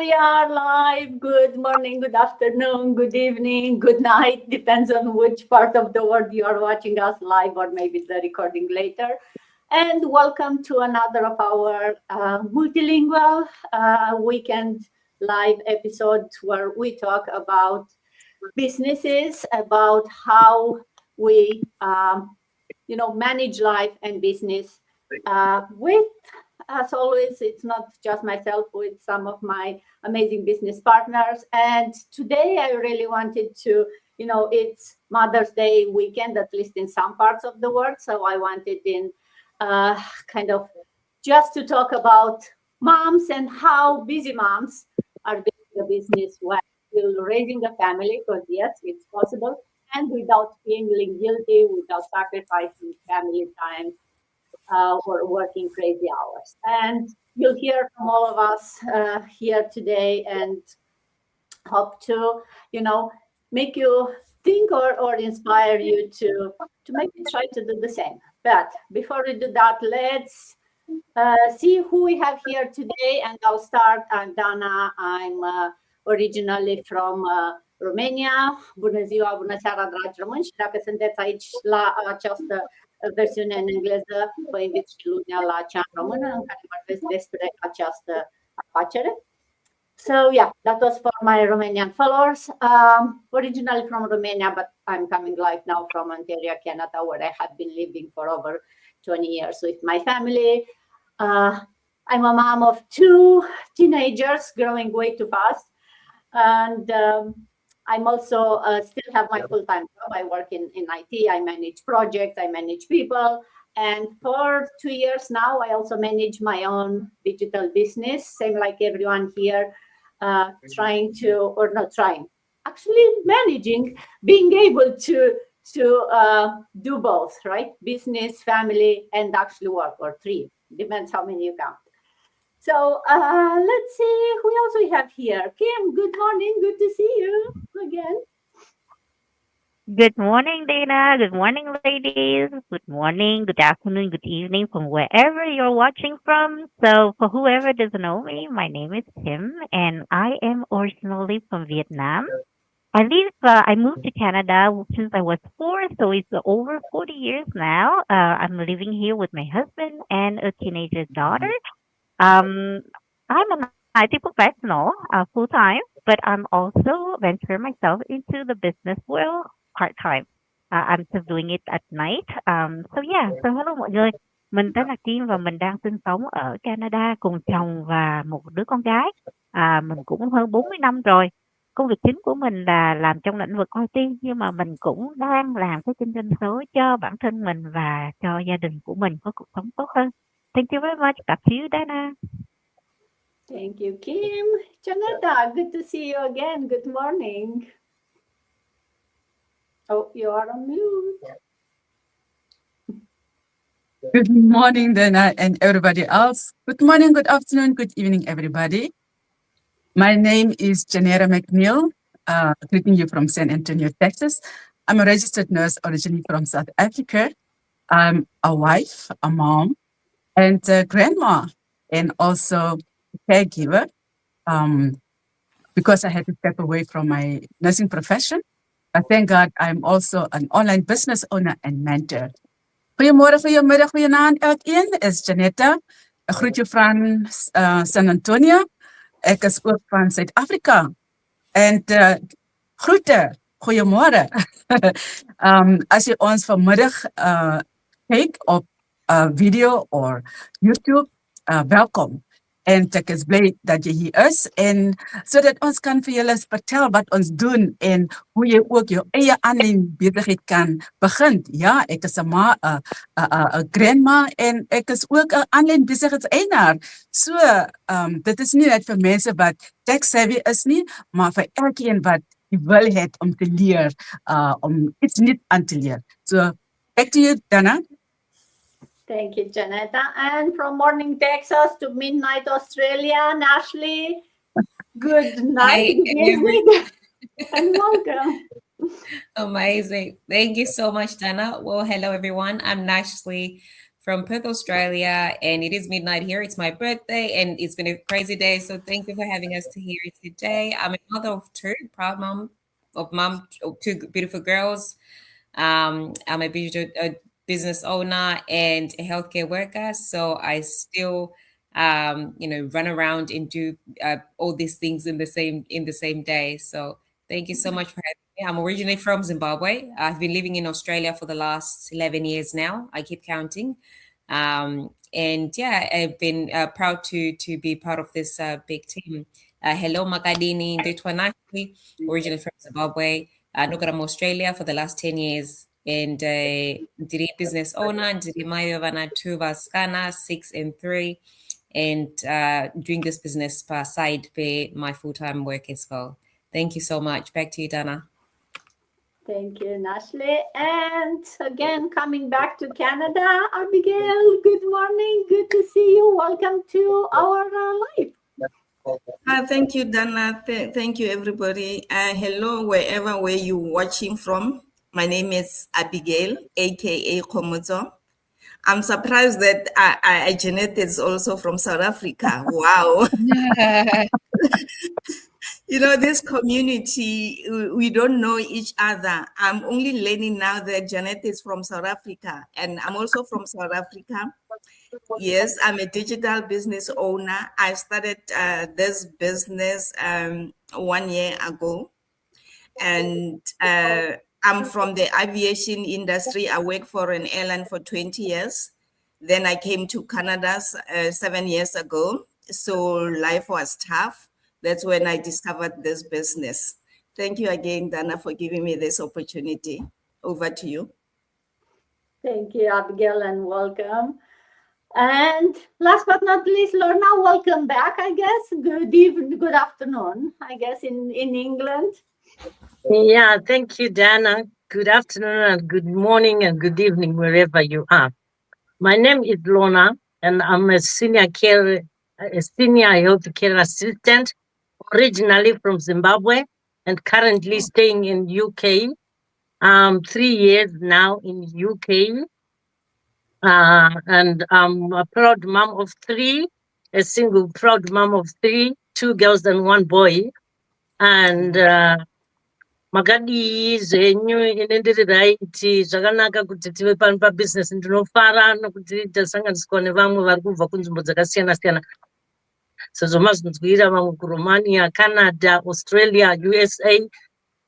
we are live. Good morning, good afternoon, good evening, good night. Depends on which part of the world you are watching us live or maybe the recording later. And welcome to another of our multilingual weekend live episodes where we talk about businesses, about how we, manage life and business with, as always, it's not just myself, with some of my amazing business partners. And today I really wanted to, it's Mother's Day weekend, at least in some parts of the world. So I wanted in kind of just to talk about moms and how busy moms are doing the business while still raising a family, because yes, it's possible, and without feeling guilty, without sacrificing family time or working crazy hours. And you'll hear from all of us here today, and hope to, make you think or inspire you to maybe try to do the same. But before we do that, let's see who we have here today. And I'll start. I'm Dana. I'm originally from Romania. Bună ziua, bună seara, dragi români. Și dacă sunteți aici la această versiune în engleză, vă invit și lunea la cea în română, în care vorbesc despre această afacere. So yeah, that was for my Romanian followers. Originally from Romania, but I'm coming live now from Ontario, Canada, where I have been living for over 20 years with my family. I'm a mom of 2 teenagers growing way too fast. And I'm also still have my full-time job. I work in IT. I manage projects. I manage people. And for 2 years now, I also manage my own digital business, same like everyone here, actually managing, being able to do both, right? Business, family, and actually work, or 3, depends how many you count. So let's see who else we have here. Kim, good morning. Good to see you again. Good morning, Dana. Good morning, ladies. Good morning, good afternoon, good evening from wherever you're watching from. So, for whoever doesn't know me, my name is Kim, and I am originally from Vietnam. I moved to Canada since I was 4, so it's over 40 years now. I'm living here with my husband and a teenager daughter. Um, I'm an IT professional, full time, but I'm also venture myself into the business world part time. I'm still doing it at night. So yeah, so hello mọi người. Mình tên là Kim và mình đang sinh sống ở Canada cùng chồng và một đứa con gái. Mình cũng hơn 40 năm rồi. Công việc chính của mình là làm trong lĩnh vực IT, nhưng mà mình cũng đang làm cái kinh doanh số cho bản thân mình và cho gia đình của mình có cuộc sống tốt hơn. Thank you very much. Back to you, Dana. Thank you, Kim. Janetta, good to see you again. Good morning. Oh, you are on mute. Good morning, Dana, and everybody else. Good morning, good afternoon, good evening, everybody. My name is Janera McNeil, greeting you from San Antonio, Texas. I'm a registered nurse originally from South Africa. I'm a wife, a mom, and a grandma, and also a caregiver, because I had to step away from my nursing profession. But thank God I'm also an online business owner and mentor. Goeiemôre, goeiemiddag, goeienaand elkeen. Is Janetta. Ek groet jou van San Antonio. Ek is ook van Suid-Afrika. En groete, goeiemôre. As jy ons vanmiddag kyk op video or YouTube, welkom. En ek is bly dat jy hier is, en sodat ons kan vir julle vertel wat ons doen en hoe jy ook jou eie aanlyn besigheid kan begin. Ja, ek is 'n ma, 'n grandma, en ek is ook 'n aanlyn besigheidseienaar. So, dit is nie net vir mense wat tech savvy is nie, maar vir elkeen wat die wil het om te leer, om iets nuut aan te leer. So, back to you, Dana. Thank you, Janetta. And from morning Texas to midnight Australia, Ashley, good night, good evening, and welcome. Amazing. Thank you so much, Dana. Well, hello, everyone. I'm Ashley from Perth, Australia, and it is midnight here. It's my birthday, and it's been a crazy day. So thank you for having us here today. I'm a mother of two, proud mom of two beautiful girls. I'm a business owner and a healthcare worker, so I still, run around and do all these things in the same day. So thank you so much for having me. I'm originally from Zimbabwe. I've been living in Australia for the last 11 years now. I keep counting. And yeah, I've been proud to be part of this big team. Hello, Makadini, Ndetwanaki, originally from Zimbabwe. Nokara Australia for the last 10 years. And ndiri business owner, ndiri mai vana 2 vasikana, 6 and 3. And doing this business per side by my full-time work as well. Thank you so much. Back to you, Dana. Thank you, Nashle. And again, coming back to Canada, Abigail, good morning. Good to see you. Welcome to our live. Thank you, Dana. Thank you, everybody. Hello, where you're watching from. My name is Abigail, aka Komoto. I'm surprised that Jeanette is also from South Africa. Wow. You know, this community, we don't know each other. I'm only learning now that Janet is from South Africa, and I'm also from South Africa. Yes, I'm a digital business owner. I started this business 1 year ago, and I'm from the aviation industry. I worked for an airline for 20 years. Then I came to Canada 7 years ago. So life was tough. That's when I discovered this business. Thank you again, Dana, for giving me this opportunity. Over to you. Thank you, Abigail, and welcome. And last but not least, Lorna, welcome back, I guess. Good evening, good afternoon, I guess, in England. Yeah, thank you, Dana. Good afternoon and good morning and good evening, wherever you are. My name is Lorna, and I'm a senior health care assistant, originally from Zimbabwe, and currently staying in UK. 3 years now in UK. And I'm a proud mom of 3, a single proud mom of 3, 2 girls and 1 boy. And makadii zvenyu ine ndiri raiti zvakanaka kuti tive pano pabusiness. Ndinofara nokuti tasanganiswa nevamwe vari kubva kunzvimbo dzakasiyana siyana, sezvo mazvinzwira vamwe kuromania, Canada, Australia, USA.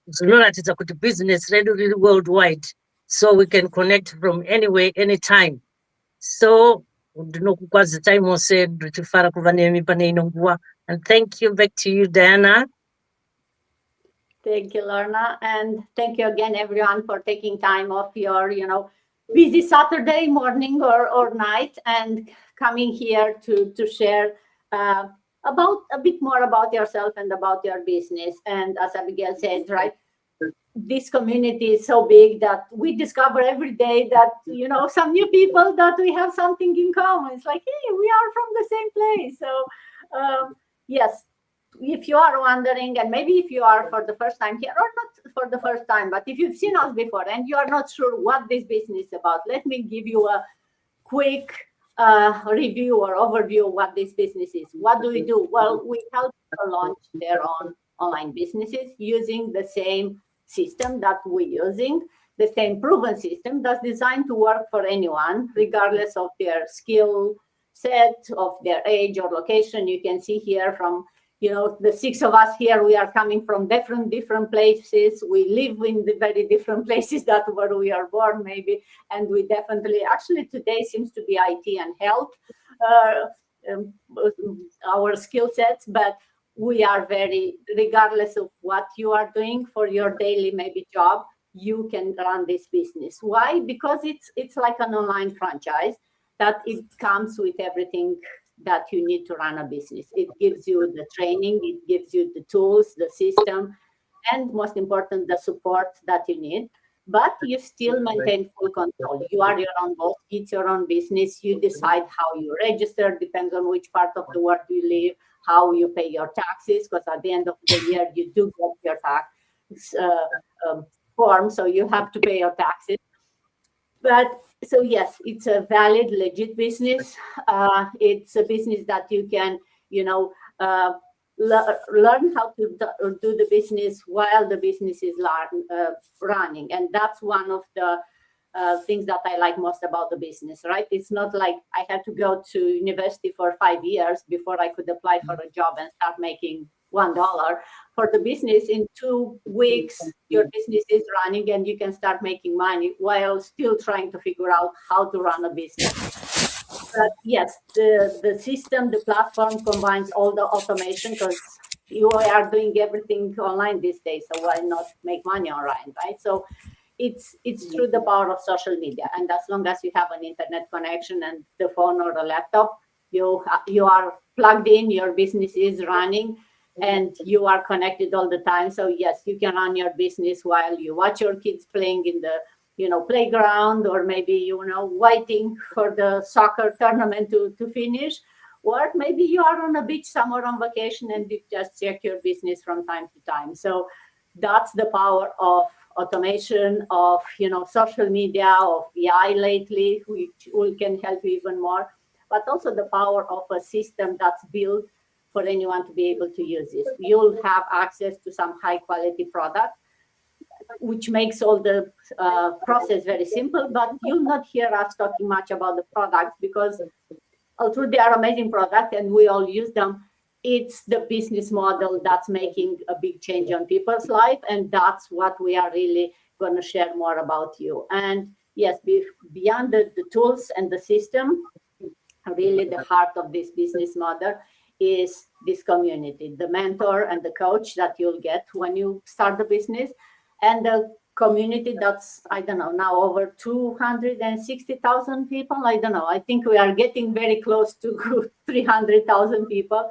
Zvinoratidza kuti business redu riri worldwide, so we can connect from anywhere, anytime. So ndinokukwazisai mose, ndichifara kuva nemi pane ino nguva. And thank you. Back to you, Diana. Thank you, Lorna. And thank you again, everyone, for taking time off your, busy Saturday morning or night and coming here to share about a bit more about yourself and about your business. And as Abigail said, right, this community is so big that we discover every day that, some new people that we have something in common. It's like, hey, we are from the same place. So, yes. If you are wondering, and maybe if you are for the first time here, or not for the first time, but if you've seen us before and you are not sure what this business is about, let me give you a quick review or overview of what this business is. What do we do? Well, we help people launch their own online businesses using the same system that we're using, the same proven system that's designed to work for anyone, regardless of their skill set, of their age or location. You can see here from the 6 of us here, we are coming from different places. We live in the very different places that where we are born, maybe. And we definitely, actually today seems to be IT and health, our skill sets, but we are very, regardless of what you are doing for your daily maybe job, you can run this business. Why? Because it's like an online franchise that it comes with everything that you need to run a business. It gives you the training, it gives you the tools, the system, and most important, the support that you need. But you still maintain full control. You are your own boss, it's your own business. You decide how you register, depends on which part of the world you live, how you pay your taxes, because at the end of the year, you do get your tax form, so you have to pay your taxes. But So yes, it's a valid, legit business. It's a business that you can, you know, learn how to do the business while the business is running, and that's one of the things that I like most about the business. Right? It's not like I had to go to university for 5 years before I could apply for a job and start making $1. For the business, in 2 weeks your business is running and you can start making money while still trying to figure out how to run a business. But yes, the system, the platform combines all the automation, because you are doing everything online these days, so why not make money online, right? So it's through the power of social media, and as long as you have an internet connection and the phone or a laptop, you are plugged in, your business is running, and you are connected all the time. So yes, you can run your business while you watch your kids playing in the playground, or maybe waiting for the soccer tournament to finish, or maybe you are on a beach somewhere on vacation and you just check your business from time to time. So that's the power of automation, of social media, of AI lately, which will can help you even more, but also the power of a system that's built for anyone to be able to use this. You'll have access to some high quality product, which makes all the process very simple. But you'll not hear us talking much about the products, because although they are amazing products and we all use them, it's the business model that's making a big change on people's life, and that's what we are really going to share more about you. And yes, beyond the tools and the system, really the heart of this business model is this community, the mentor and the coach that you'll get when you start the business, and the community that's, I don't know, now over 260,000 people. I don't know, I think we are getting very close to 300,000 people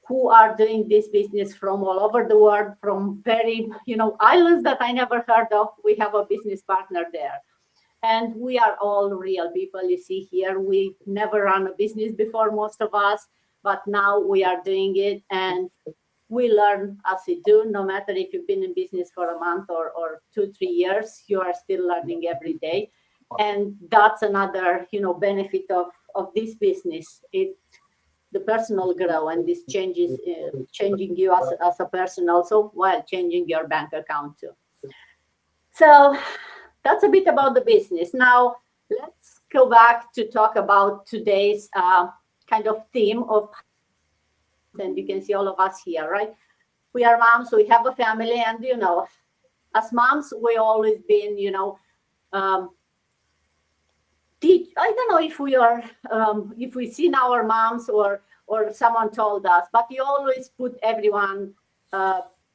who are doing this business from all over the world, from very islands that I never heard of. We have a business partner there, and we are all real people. You see here, we never run a business before, most of us, but now we are doing it, and we learn as we do. No matter if you've been in business for a month or 2 3 years, you are still learning every day. And that's another benefit of this business. The personal grow, and this changes changing you as a person also, while changing your bank account too. So that's a bit about the business. Now let's go back to talk about today's kind of theme of, and you can see all of us here, right? We are moms, we have a family, and as moms, we always been, um, teach. I don't know if we are, if we seen our moms or someone told us, but you always put everyone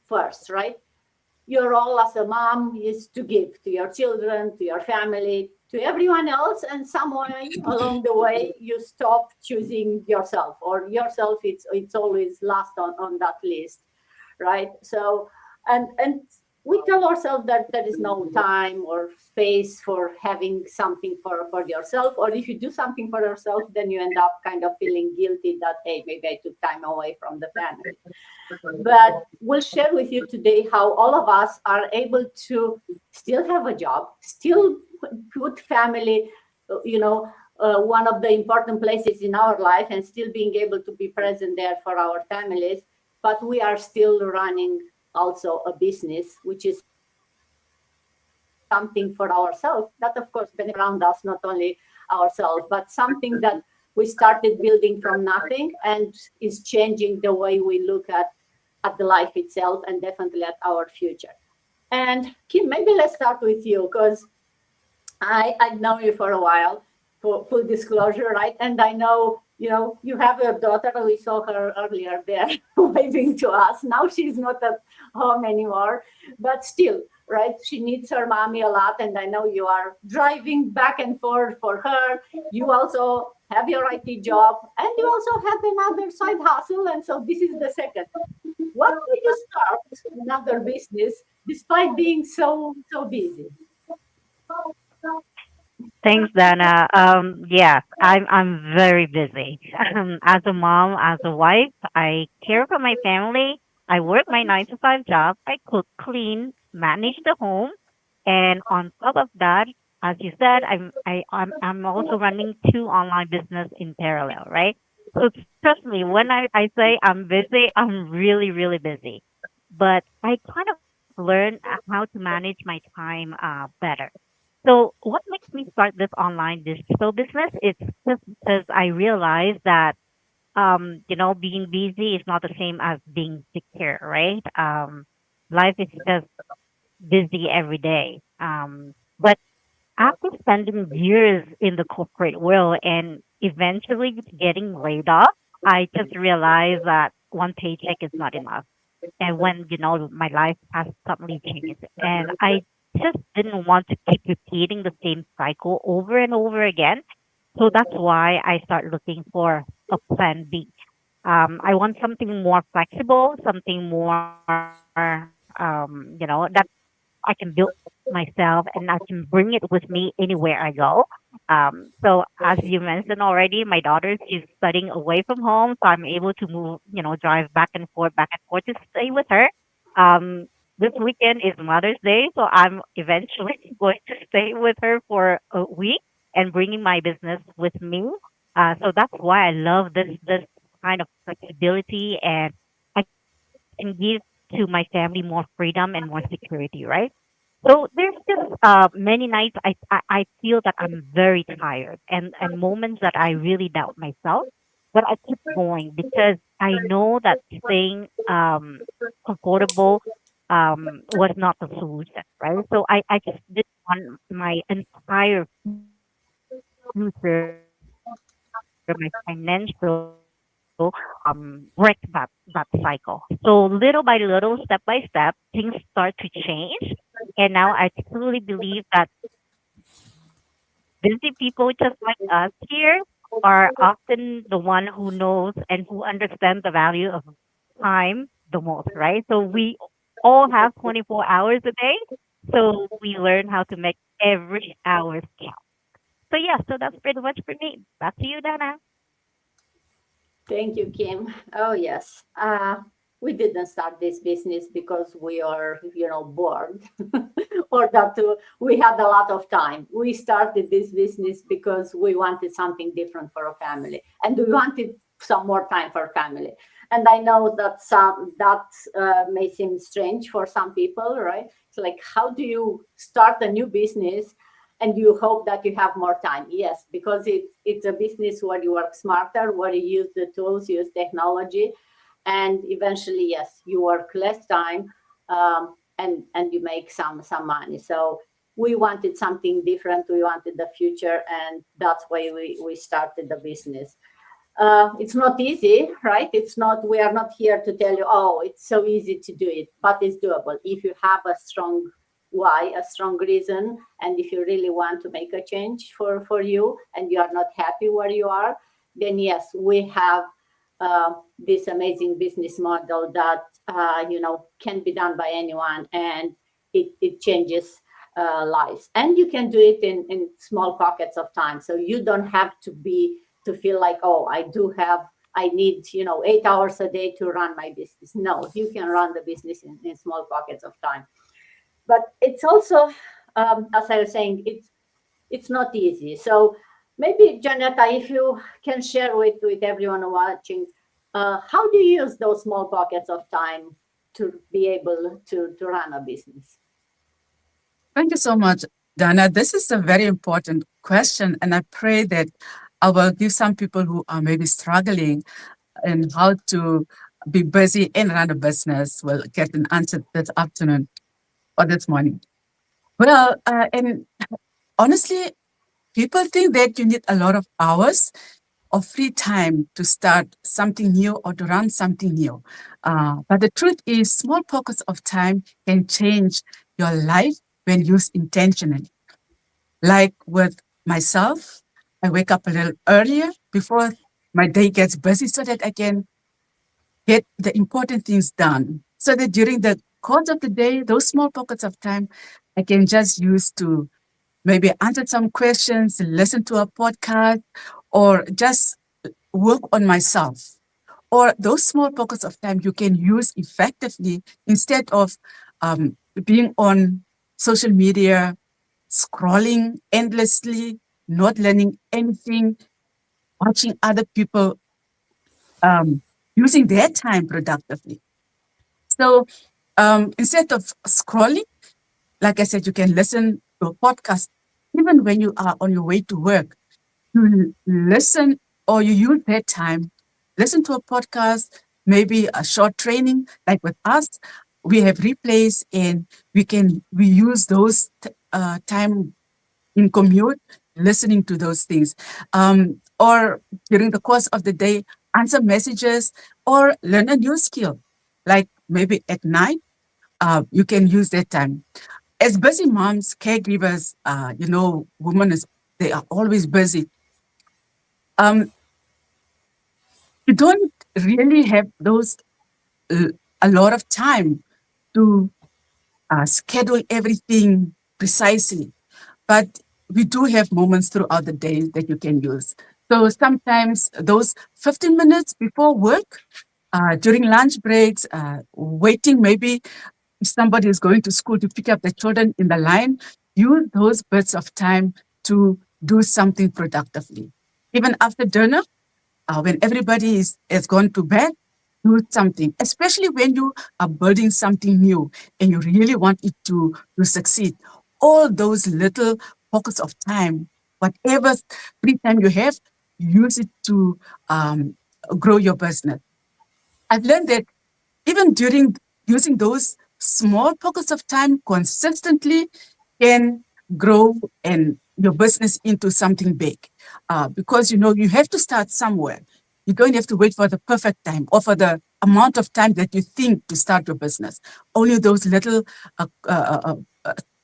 first, right? Your role as a mom is to give to your children, to your family, to everyone else, and somewhere along the way you stop choosing yourself, or yourself it's always last on that list, right? So and we tell ourselves that there is no time or space for having something for yourself, or if you do something for yourself, then you end up kind of feeling guilty that, hey, maybe I took time away from the family. But we'll share with you today how all of us are able to still have a job, still put family, one of the important places in our life, and still being able to be present there for our families. But we are still running also a business, which is something for ourselves, that of course benefit around us, not only ourselves, but something that we started building from nothing and is changing the way we look at the life itself, and definitely at our future. And Kim, maybe let's start with you, because I've known you for a while, for full disclosure, right? And I know, you have a daughter. We saw her earlier there waving to us. Now she's not at home anymore, but still, right? She needs her mommy a lot. And I know you are driving back and forth for her. You also have your IT job, and you also have another side hustle. And so this is the second. What made you start another business despite being so busy? Thanks, Dana. Yeah, I'm very busy. As a mom, as a wife, I care for my family. I work my 9 to 5 job. I cook, clean, manage the home, and on top of that, as you said, I'm also running two online business in parallel, right? So trust me, when I say I'm busy, I'm really, really busy. But I kind of learned how to manage my time better. So what makes me start this online digital business? It's just because I realized that being busy is not the same as being secure, right? Life is just busy every day. But after spending years in the corporate world and eventually getting laid off, I just realized that one paycheck is not enough. And when, my life has suddenly changed. And I just didn't want to keep repeating the same cycle over and over again. So that's why I start looking for a plan B. I want something more flexible, something more, that I can build myself and I can bring it with me anywhere I go. So as you mentioned already, my daughter is studying away from home, so I'm able to move, drive back and forth to stay with her. This weekend is Mother's Day, so I'm eventually going to stay with her for a week and bringing my business with me. So that's why I love this kind of flexibility, and I can give to my family more freedom and more security, right? So there's just many nights I feel that I'm very tired, and moments that I really doubt myself, but I keep going because I know that staying comfortable was not the solution, right? So I just didn't want my entire future, my financial, break that cycle. So little by little, step by step, things start to change. And now I truly believe that busy people just like us here are often the one who knows and who understands the value of time the most, right? So we all have 24 hours a day. So we learn how to make every hour count. So yeah, so that's pretty much for me. Back to you, Dana. Thank you, Kim. Oh, yes. We didn't start this business because we are, bored or that we had a lot of time. We started this business because we wanted something different for our family and we wanted some more time for family. And I know that may seem strange for some people, right? It's like, how do you start a new business and you hope that you have more time? Yes, because it's a business where you work smarter, where you use the tools, use technology, and eventually, yes, you work less time, and you make some money. So we wanted something different. We wanted the future, and that's why we started the business. It's not easy, right? It's not. We are not here to tell you, oh, it's so easy to do it, but it's doable if you have a strong why, a strong reason, and if you really want to make a change for you, and you are not happy where you are, then yes, we have this amazing business model that can be done by anyone, and it changes lives, and you can do it in small pockets of time. So you don't have to feel like, oh, I need 8 hours a day to run my business. No, you can run the business in small pockets of time. But it's also, as I was saying, it's not easy. So maybe, Janetta, if you can share with everyone watching, how do you use those small pockets of time to be able to run a business? Thank you so much, Dana. This is a very important question, and I pray that I will give some people who are maybe struggling in how to be busy and run a business will get an answer this afternoon or this morning. Well, and honestly, people think that you need a lot of hours of free time to start something new or to run something new. But the truth is, small pockets of time can change your life when used intentionally. Like with myself, I wake up a little earlier before my day gets busy so that I can get the important things done. So that during the course of the day, those small pockets of time, I can just use to maybe answer some questions, listen to a podcast, or just work on myself. Or those small pockets of time you can use effectively instead of being on social media, scrolling endlessly, not learning anything, watching other people using their time productively. So instead of scrolling, like I said, you can listen to a podcast even when you are on your way to work. You listen or you use that time, listen to a podcast, maybe a short training. Like with us, we have replays and we use those time in commute, listening to those things. Or during the course of the day, answer messages or learn a new skill. Like maybe at night, you can use that time. As busy moms, caregivers, women they are always busy. Um, you don't really have those a lot of time to schedule everything precisely, but we do have moments throughout the day that you can use. So sometimes those 15 minutes before work, during lunch breaks, waiting maybe if somebody is going to school to pick up the children in the line, use those bits of time to do something productively. Even after dinner, when everybody has gone to bed, do something, especially when you are building something new and you really want it to succeed. All those little pockets of time, whatever free time you have, use it to grow your business. I've learned that even during using those small pockets of time consistently can grow and your business into something big. Because you have to start somewhere. You don't have to wait for the perfect time or for the amount of time that you think to start your business. Only those little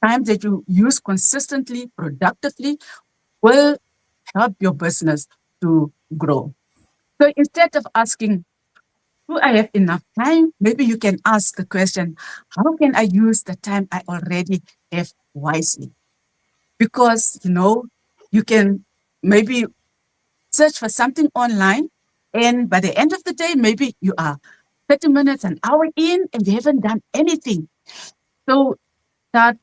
times that you use consistently, productively, will help your business to grow. So instead of asking, do I have enough time? Maybe you can ask the question, how can I use the time I already have wisely? Because, you can maybe search for something online, and by the end of the day, maybe you are 30 minutes, an hour in, and you haven't done anything. So start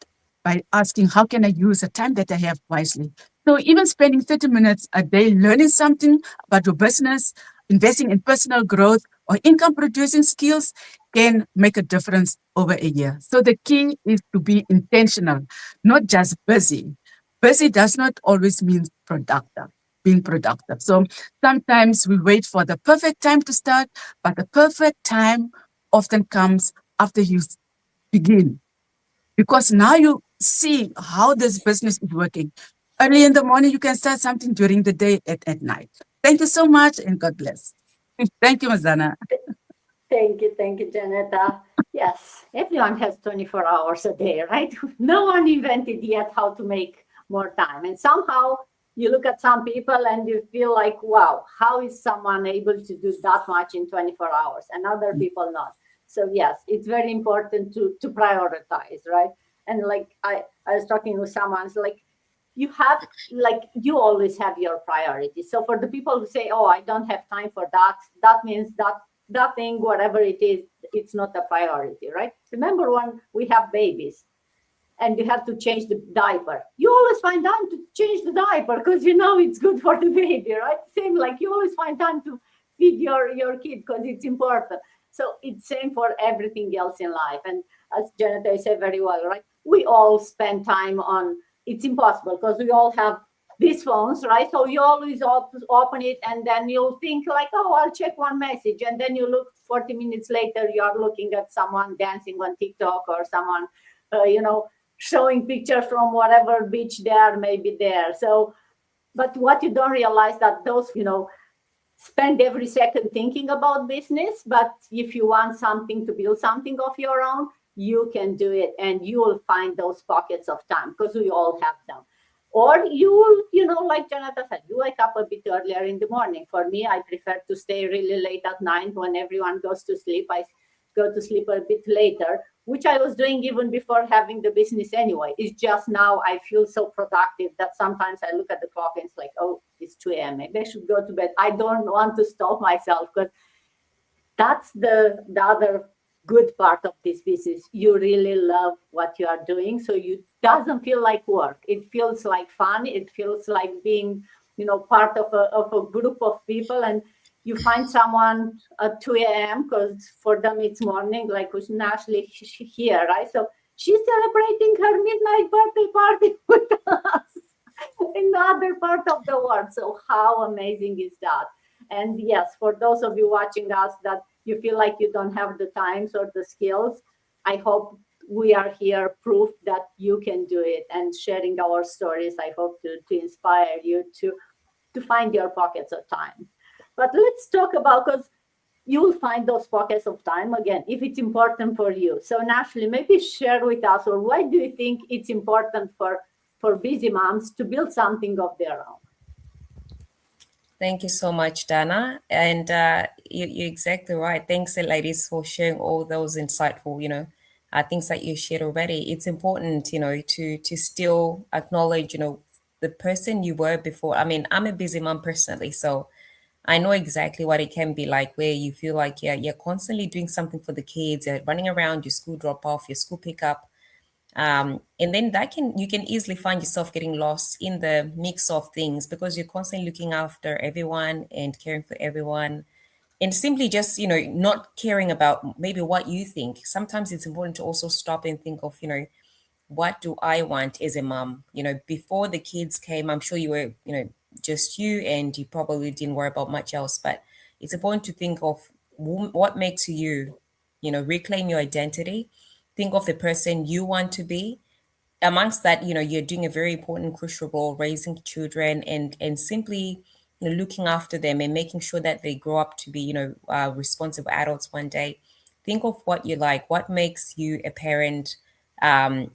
by asking, how can I use the time that I have wisely? So even spending 30 minutes a day learning something about your business, investing in personal growth or income producing skills can make a difference over a year. So the key is to be intentional, not just busy. Busy does not always mean productive, being productive. So sometimes we wait for the perfect time to start, but the perfect time often comes after you begin, because now you see how this business is working. Early in the morning, you can start something during the day at night. Thank you so much and God bless. Thank you, Mazana. Thank you, Janetta. Yes, everyone has 24 hours a day, right? No one invented yet how to make more time. And somehow you look at some people and you feel like, wow, how is someone able to do that much in 24 hours and other people not? So yes, it's very important to prioritize, right? And like I was talking with someone, it's like you always have your priorities. So for the people who say, oh, I don't have time for that, that means that thing, whatever it is, it's not a priority, right? Remember when we have babies and you have to change the diaper, you always find time to change the diaper because you know it's good for the baby, right? Same, like you always find time to feed your kid because it's important. So it's same for everything else in life. And as Janetta said very well, right, we all spend time on, it's impossible because we all have these phones, right? So you always open it and then you'll think like, oh, I'll check one message. And then you look 40 minutes later, you're looking at someone dancing on TikTok or someone, showing pictures from whatever beach there may be there. So, but what you don't realize that those, spend every second thinking about business. But if you want something to build something of your own, you can do it and you will find those pockets of time because we all have them. Or you will, like Jonathan said, you wake up a bit earlier in the morning. For me, I prefer to stay really late at night when everyone goes to sleep. I go to sleep a bit later, which I was doing even before having the business anyway. It's just now I feel so productive that sometimes I look at the clock and it's like, oh, it's 2 a.m. Maybe I should go to bed. I don't want to stop myself because that's the other good part of this business. You really love what you are doing, so you doesn't feel like work. It feels like fun. It feels like being, part of a group of people, and you find someone at 2 a.m. because for them it's morning, like with Ashley here, right? So she's celebrating her midnight birthday party with us in the other part of the world. So how amazing is that? And yes, for those of you watching us that you feel like you don't have the times or the skills, I hope we are here proof that you can do it, and sharing our stories. I hope to inspire you to find your pockets of time. But let's talk about, because you'll find those pockets of time again if it's important for you. So Ashley, maybe share with us, or why do you think it's important for busy moms to build something of their own? Thank you so much, Dana. And you're exactly right. Thanks, ladies, for sharing all those insightful, things that you shared already. It's important, to still acknowledge, the person you were before. I mean, I'm a busy mom personally, so I know exactly what it can be like, where you feel like you're constantly doing something for the kids, you're running around, your school drop off, your school pickup, and then you can easily find yourself getting lost in the mix of things because you're constantly looking after everyone and caring for everyone, and simply just not caring about maybe what you think. Sometimes it's important to also stop and think of, what do I want as a mom? Before the kids came, I'm sure you were, just you, and you probably didn't worry about much else. But it's important to think of what makes you, reclaim your identity. Think of the person you want to be. Amongst that, you're doing a very important, crucial role raising children, and simply, looking after them and making sure that they grow up to be, responsible adults one day. Think of what you like, what makes you a parent,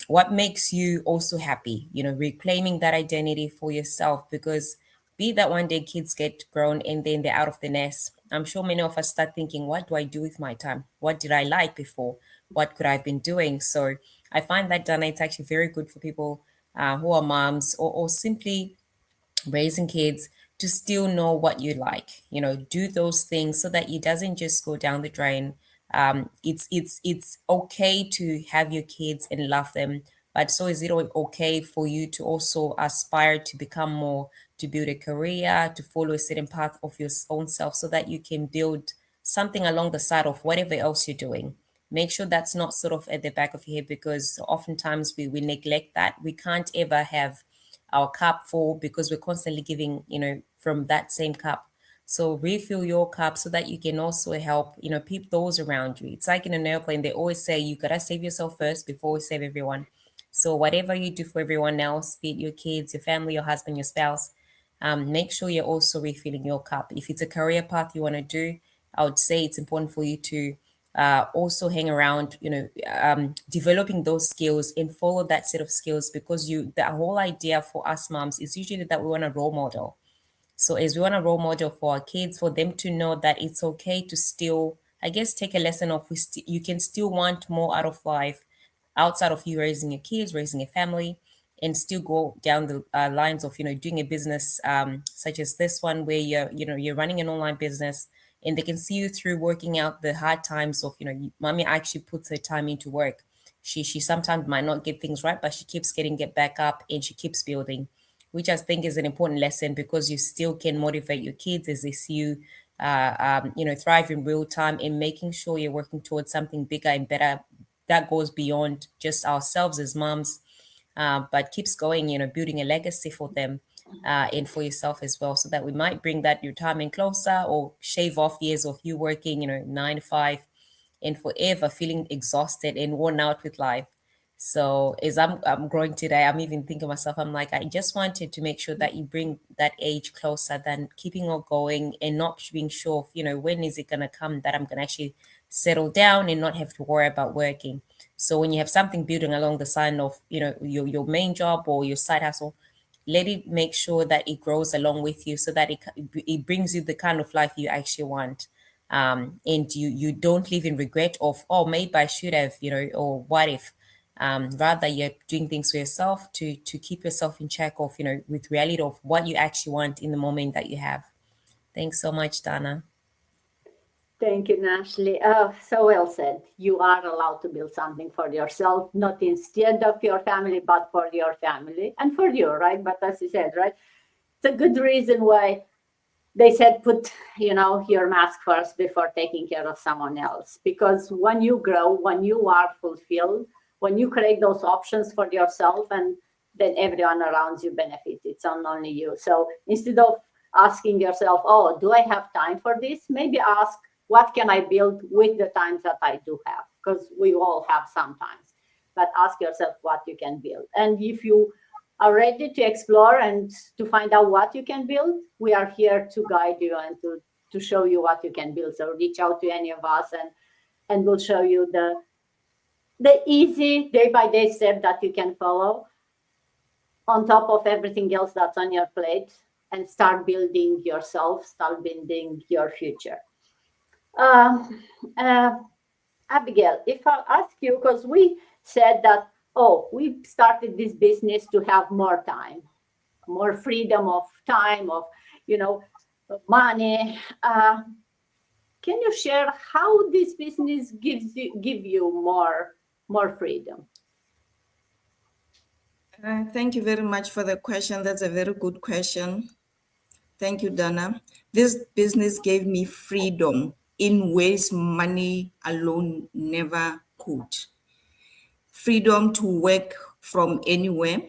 what makes you also happy, reclaiming that identity for yourself, because be that one day kids get grown and then they're out of the nest. I'm sure many of us start thinking, what do I do with my time? What did I like before? What could I have been doing? So I find that, Dana, it's actually very good for people who are moms, or simply raising kids, to still know what you like, do those things so that it doesn't just go down the drain. It's okay to have your kids and love them, but so is it okay for you to also aspire to become more, to build a career, to follow a certain path of your own self, so that you can build something along the side of whatever else you're doing. Make sure that's not sort of at the back of your head, because oftentimes we neglect that. We can't ever have our cup full because we're constantly giving, from that same cup. So refill your cup so that you can also help, people those around you. It's like in an airplane, they always say you gotta save yourself first before we save everyone. So whatever you do for everyone else, be it your kids, your family, your husband, your spouse, make sure you're also refilling your cup. If it's a career path you want to do, I would say it's important for you to also hang around, developing those skills and follow that set of skills, because the whole idea for us moms is usually that we want a role model. So as we want a role model for our kids, for them to know that it's okay to still, I guess, take a lesson of you can still want more out of life outside of you raising your kids, raising a family, and still go down the lines of, doing a business such as this one, where you're running an online business, and they can see you through working out the hard times of, mommy actually puts her time into work. She sometimes might not get things right, but she keeps get back up, and she keeps building, which I think is an important lesson, because you still can motivate your kids as they see you, thrive in real time, and making sure you're working towards something bigger and better that goes beyond just ourselves as moms, but keeps going, building a legacy for them, and for yourself as well, so that we might bring that retirement closer, or shave off years of you working, 9 to 5, and forever feeling exhausted and worn out with life. So as I'm growing today, I'm even thinking to myself, I'm like, I just wanted to make sure that you bring that age closer than keeping on going and not being sure of, when is it going to come that I'm going to actually settle down and not have to worry about working. So when you have something building along the side of, your main job or your side hustle, let it make sure that it grows along with you, so that it brings you the kind of life you actually want. And you don't live in regret of, oh, maybe I should have, or what if. Rather, you're doing things for yourself to keep yourself in check of, with reality of what you actually want in the moment that you have. Thanks so much, Dana. Thank you, Ashley. Oh, so well said. You are allowed to build something for yourself, not instead of your family, but for your family and for you, right? But as you said, right, it's a good reason why they said put, your mask first before taking care of someone else. Because when you grow, when you are fulfilled, when you create those options for yourself, and then everyone around you benefits. It's not only you. So instead of asking yourself, oh, do I have time for this? Maybe ask, what can I build with the times that I do have? Because we all have sometimes. But ask yourself what you can build. And if you are ready to explore and to find out what you can build, we are here to guide you and to show you what you can build. So reach out to any of us, and we'll show you the easy day by day step that you can follow on top of everything else that's on your plate, and start building yourself, start building your future. Um, uh, Abigail, if I ask you, because we said that, oh, we started this business to have more time, more freedom of time, of, you know, money. Can you share how this business give you more freedom? Thank you very much for the question. That's a very good question. Thank you, Dana. This business gave me freedom in ways money alone never could. Freedom to work from anywhere.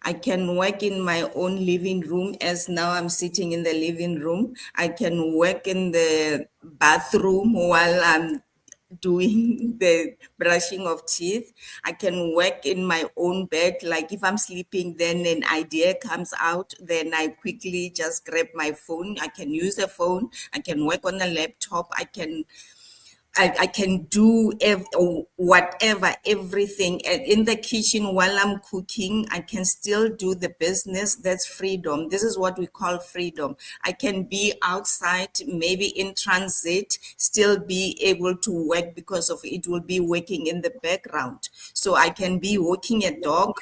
I can work in my own living room, as now I'm sitting in the living room. I can work in the bathroom while I'm doing the brushing of teeth. I can work in my own bed. Like if I'm sleeping, then an idea comes out, then I quickly just grab my phone. I can use a phone. I can work on a laptop. I can do whatever, everything. And in the kitchen while I'm cooking, I can still do the business. That's freedom. This is what we call freedom. I can be outside, maybe in transit, still be able to work because of it will be working in the background. So I can be walking a dog,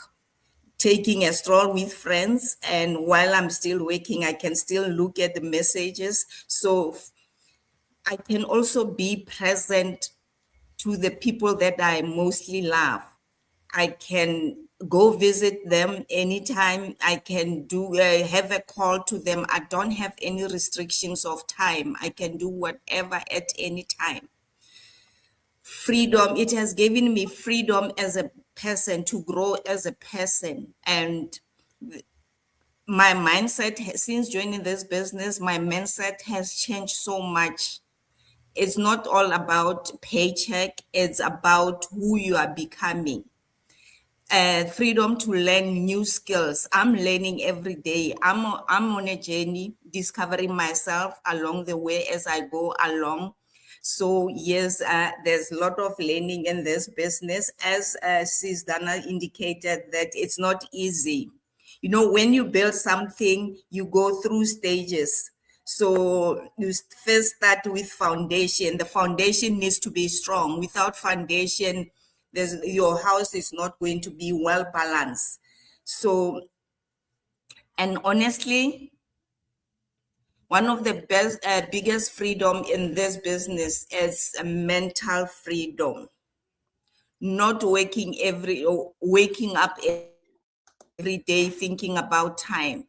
taking a stroll with friends, and while I'm still working, I can still look at the messages. So I can also be present to the people that I mostly love. I can go visit them anytime. I can do have a call to them. I don't have any restrictions of time. I can do whatever at any time. Freedom, it has given me freedom as a person to grow as a person. And my mindset, since joining this business, my mindset has changed so much. It's not all about paycheck, it's about who you are becoming. Freedom to learn new skills. I'm learning every day. I'm on a journey discovering myself along the way as I go along. So yes, there's a lot of learning in this business. As Sis Dana indicated, that it's not easy. You know, when you build something, you go through stages. So you first start with foundation. The foundation needs to be strong. Without foundation, your house is not going to be well balanced. So, and honestly, one of the biggest freedom in this business is a mental freedom. Not waking up every day thinking about time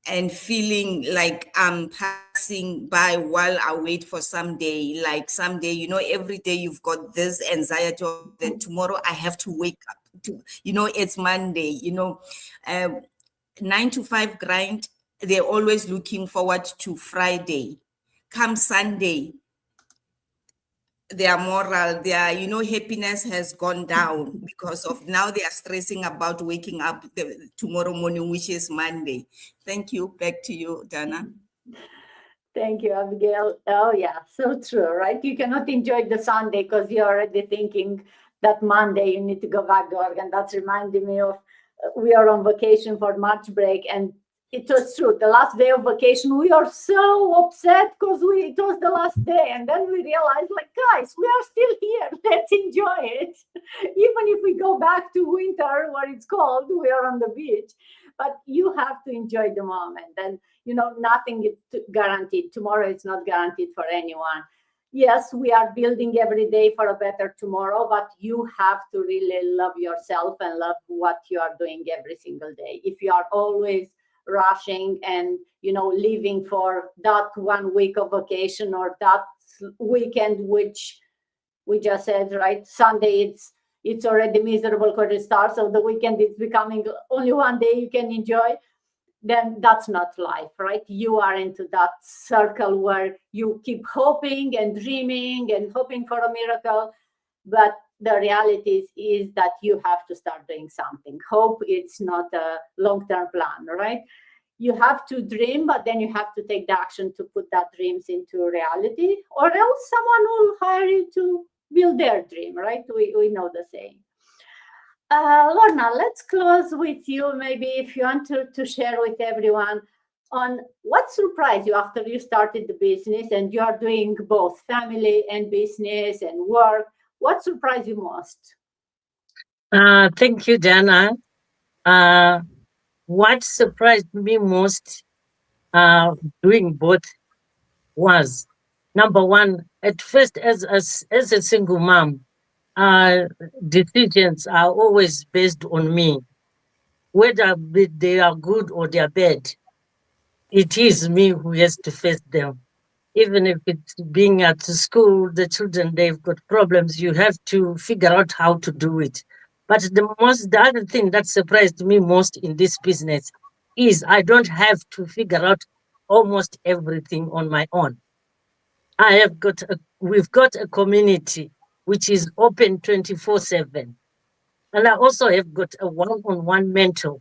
and feeling like I'm passing by while I wait for someday. Like someday, every day you've got this anxiety of that tomorrow I have to wake up to, it's Monday, 9 to 5 grind. They're always looking forward to Friday. Come Sunday, their moral, their happiness has gone down because of now they are stressing about waking up tomorrow morning, which is Monday. Thank you. Back to you, Dana. Thank you, Abigail. Oh, yeah, so true, right? You cannot enjoy the Sunday because you're already thinking that Monday you need to go back to work. And that's reminding me of we are on vacation for March break, and it was true. The last day of vacation, we are so upset because it was the last day. And then we realized, like, guys, we are still here. Let's enjoy it. Even if we go back to winter where it's cold, we are on the beach. But you have to enjoy the moment. And nothing is guaranteed. Tomorrow is not guaranteed for anyone. yes, we are building every day for a better tomorrow, but you have to really love yourself and love what you are doing every single day. If you are always rushing and leaving for that 1 week of vacation or that weekend, which we just said, right, Sunday it's already miserable because it starts, so the weekend is becoming only one day you can enjoy, then that's not life, right? You are into that circle where you keep hoping and dreaming and hoping for a miracle, but the reality is that you have to start doing something. Hope it's not a long-term plan, right? You have to dream, but then you have to take the action to put that dreams into reality, or else someone will hire you to build their dream, right? We know the saying. Lorna, let's close with you. Maybe if you want to share with everyone on what surprised you after you started the business and you are doing both family and business and work. What surprised you most? Thank you, Dana. What surprised me most doing both was, number one, at first, as a single mom, decisions are always based on me, whether they are good or they are bad. It is me who has to face them. Even if it's being at school, the children, they've got problems, you have to figure out how to do it. But the other thing that surprised me most in this business is I don't have to figure out almost everything on my own. We've got a community which is open 24/7. And I also have got a one-on-one mentor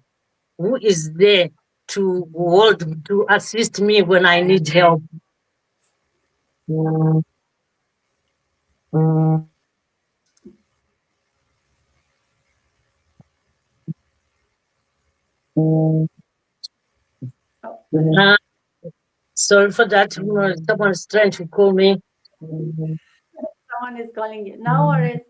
who is there to assist me when I need help. Sorry for that. Someone's trying to call me. Someone is calling you. No worries.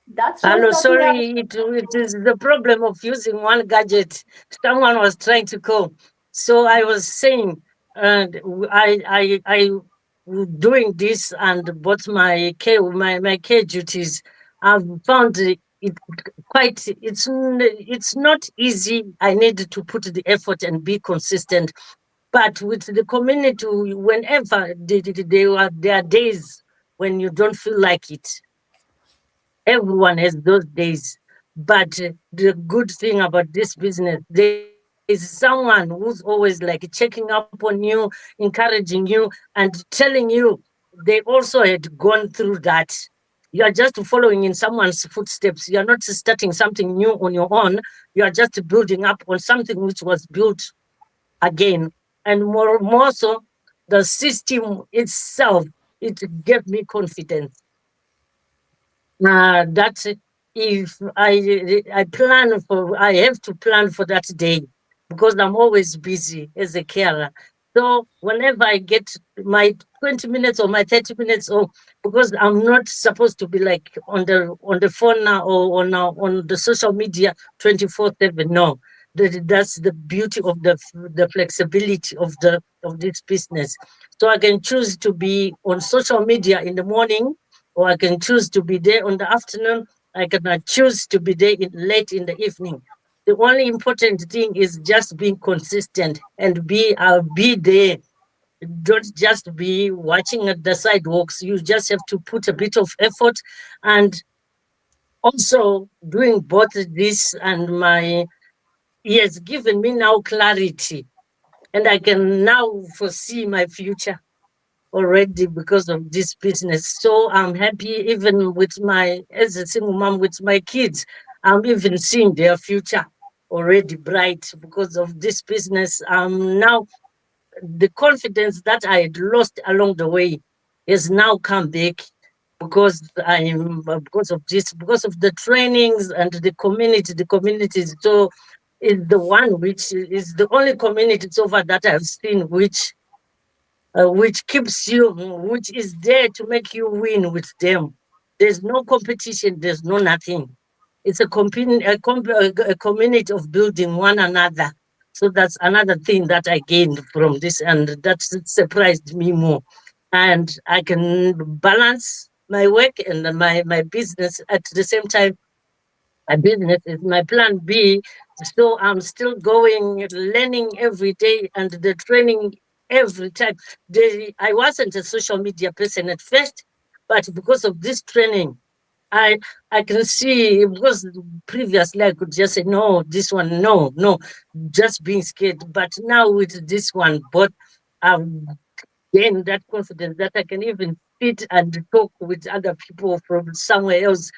That's Hello, just that we have. sorry. It is the problem of using one gadget. Someone was trying to call. So I was saying, I doing this and both my care duties. I've found it quite. It's not easy. I need to put the effort and be consistent. But with the community, whenever there are days when you don't feel like it. Everyone has those days. But the good thing about this business, there is someone who's always like checking up on you, encouraging you, and telling you they also had gone through that. You are just following in someone's footsteps. You are not starting something new on your own. You are just building up on something which was built again. And more so, the system itself, it gave me confidence. That if I have to plan for that day because I'm always busy as a carer. So whenever I get my 20 minutes or my 30 minutes, or because I'm not supposed to be like on the phone now or on the social media 24/7. No, that's the beauty of the flexibility of this business. So I can choose to be on social media in the morning, or I can choose to be there in the afternoon. I can choose to be there late in the evening. The only important thing is just being consistent and I'll be there. Don't just be watching at the sidewalks. You just have to put a bit of effort, and also doing both this and he has given me now clarity, and I can now foresee my future already because of this business. So I'm happy, even as a single mom with my kids, I'm even seeing their future already bright because of this business. Now the confidence that I had lost along the way has now come back because because of this, because of the trainings and the community. The communities so is the one which is the only community so far that I've seen which keeps you, which is there to make you win with them. There's no competition, there's no nothing. It's a community of building one another. So that's another thing that I gained from this, and that surprised me more. And I can balance my work and my business at the same time. My business is my plan B. So I'm still going, learning every day, and the training every time. I wasn't a social media person at first, but because of this training, I I can see, because previously I could just say no, this one, no, no, just being scared. But now with this one, both I've gained that confidence that I can even sit and talk with other people from somewhere else,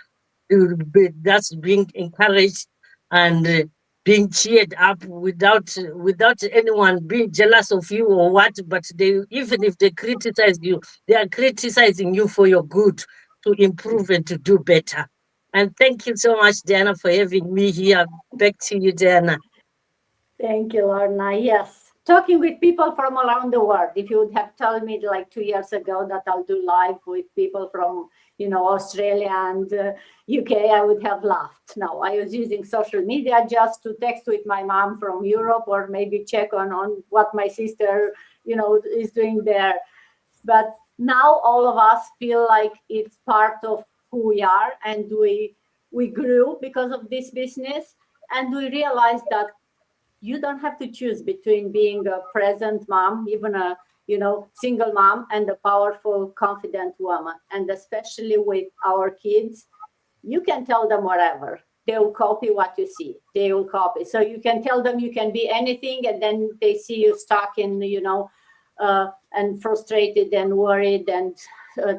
that's being encouraged and being cheered up without anyone being jealous of you or what. But they, even if they criticize you, they are criticizing you for your good, to improve and to do better. And thank you so much, Diana, for having me here. Back to you, Diana. Thank you, Lorna. Yes, talking with people from around the world. If you would have told me like 2 years ago that I'll do live with people from, Australia and UK, I would have laughed. No, I was using social media just to text with my mom from Europe, or maybe check on what my sister, is doing there. But now all of us feel like it's part of who we are, and we grew because of this business, and we realized that you don't have to choose between being a present mom, even a single mom, and a powerful, confident woman. And especially with our kids, you can tell them whatever. They will copy what you see. They will copy. So you can tell them you can be anything, and then they see you stuck in, and frustrated and worried and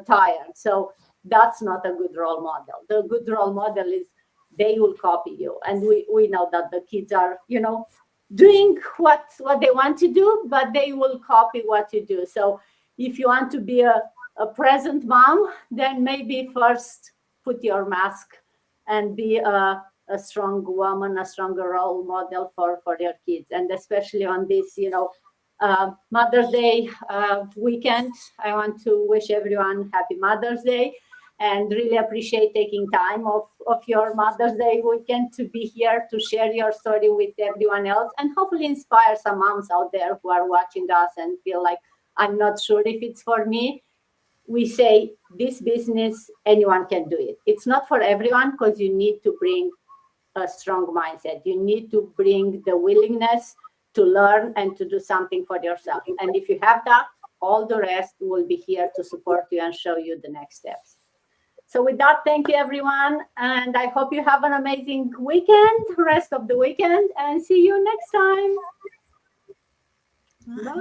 tired. So that's not a good role model. The good role model is they will copy you, and we know that the kids are, doing what they want to do, but they will copy what you do. So if you want to be a present mom, then maybe first put your mask and be a strong woman, a stronger role model for your kids. And especially on this, Mother's Day weekend, I want to wish everyone happy Mother's Day, and really appreciate taking time of your Mother's Day weekend to be here to share your story with everyone else, and hopefully inspire some moms out there who are watching us and feel like, I'm not sure if it's for me. We say this business, anyone can do it. It's not for everyone, because you need to bring a strong mindset. You need to bring the willingness to learn and to do something for yourself. And if you have that, all the rest will be here to support you and show you the next steps. So with that, thank you, everyone. And I hope you have an amazing weekend, rest of the weekend, and see you next time. Bye.